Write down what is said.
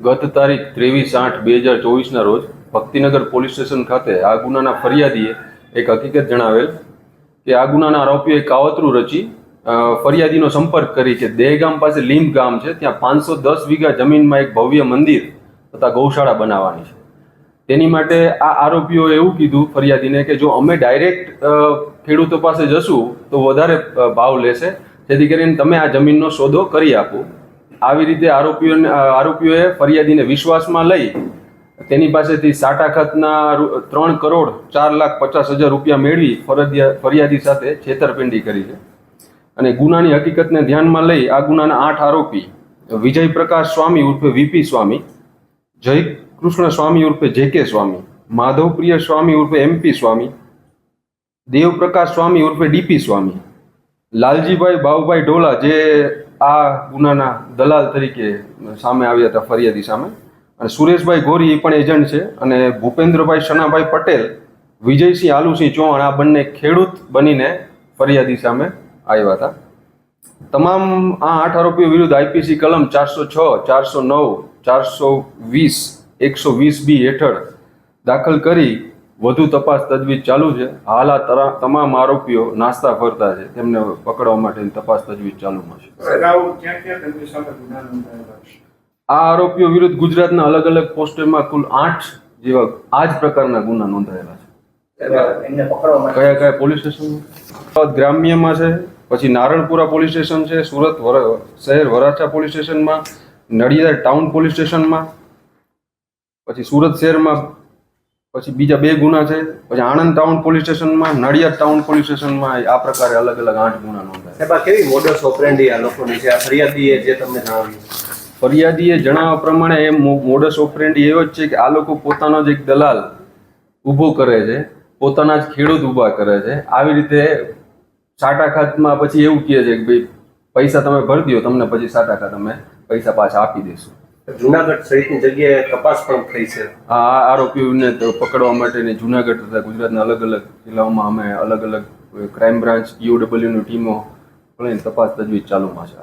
ગત તારીખ 23/8/2024 રોજ ભક્તિનગર પોલીસ સ્ટેશન ખાતે આ ગુનાના ફરિયાદીએ એક હકીકત જણાવેલ કે આ ગુનાના આરોપીએ કાવતરું રચી ફરિયાદીનો સંપર્ક કરી કે દહેગામ પાસે લીંબ ગામ છે, ત્યાં 510 વીઘા જમીનમાં એક ભવ્ય મંદિર તથા ગૌશાળા બનાવવાની છે. તેની માટે આ આરોપીઓએ એવું કીધું ફરિયાદીને કે જો અમે ડાયરેક્ટ ખેડૂતો પાસે જશું તો વધારે ભાવ લેશે, જેથી કરીને તમે આ જમીનનો સોદો કરી આપો. આવી રીતે આરોપીઓએ ફરિયાદીને વિશ્વાસમાં લઈ તેની પાસેથી સાટાખાતના 3,04,50,000 રૂપિયા મેળવી ફરિયાદી સાથે છેતરપિંડી કરી છે. અને ગુનાની હકીકતને ધ્યાનમાં લઈ આ ગુનાના 8 આરોપી વિજય પ્રકાશ સ્વામી ઉર્ફે વીપી સ્વામી, જય કૃષ્ણ સ્વામી ઉર્ફે જેકે સ્વામી, માધવપ્રિય સ્વામી ઉર્ફે એમપી સ્વામી, દેવપ્રકાશ સ્વામી ઉર્ફે ડીપી સ્વામી, લાલજીભાઈ બાવભાઈ ઢોલા જે આ ગુનાના દલાલ તરીકે સામે આવ્યા હતા ફરિયાદી સામે, અને સુરેશભાઈ ગોરી પણ એજન્ટ છે, અને ભૂપેન્દ્રભાઈ શનાભાઈ પટેલ, વિજયસિંહ આલુસિંહ ચૌહાણ આ બંને ખેડૂત બનીને ફરિયાદી સામે આવ્યા હતા. તમામ આ 8 આરોપીઓ વિરુદ્ધ આઈપીસી કલમ 406, 409, 420, 120B હેઠળ દાખલ કરી વધુ તપાસ તજવીજ ચાલુ છે. હાલ આ તમામ આરોપીઓ નાસ્તા ફરતા છે, તેમને પકડવા માટેની તપાસ તજવીજ ચાલુમાં છે. આ આરોપીઓ વિરુદ્ધ ગુજરાતના અલગ અલગ પોસ્ટમાં કુલ 8 જેવા આ જ પ્રકારના ગુના નોંધાયેલા છે. કયા પોલીસ સ્ટેશન? ગ્રામ્યમાં છે, પછી નારણપુરા પોલીસ સ્ટેશન છે, સુરત શહેર વરાછા પોલીસ સ્ટેશનમાં, નડિયાદ ટાઉન પોલીસ સ્ટેશનમાં, પછી સુરત શહેરમાં પછી બીજા 2 ગુના છે, પછી આણંદ ટાઉન પોલીસ સ્ટેશનમાં, નડિયાદ ટાઉન પોલીસ સ્ટેશનમાં. આ પ્રકારે અલગ અલગ 8 ગુના નોંધાયા. કેવી મોડસ ઓપરેન્ડી આ લોકોની છે? આ ફરિયાદીએ જે તમને જણાવ્યું, ફરિયાદીએ જણાવ્યા પ્રમાણે એ મોડસ ઓપરેન્ડી એવો જ છે કે આ લોકો પોતાનો જ એક દલાલ ઊભો કરે છે, પોતાના જ ખેડૂત ઊભા કરે છે. આવી રીતે સાટાખાતમાં પછી એવું કહે છે કે ભાઈ પૈસા તમે ભરી દો, તમને પછી સાટાખાત અમે પૈસા પાછા આપી દઈશું. જુનાગઢ સહિતની જગ્યાએ તપાસ પણ થઈ છે. આ આરોપીઓને પકડવા માટેની જુનાગઢ તથા ગુજરાતના અલગ અલગ જિલ્લાઓમાં અમે અલગ અલગ ક્રાઇમ બ્રાન્ચ, EOWની ટીમો તપાસ તજવીજ ચાલુમાં છે.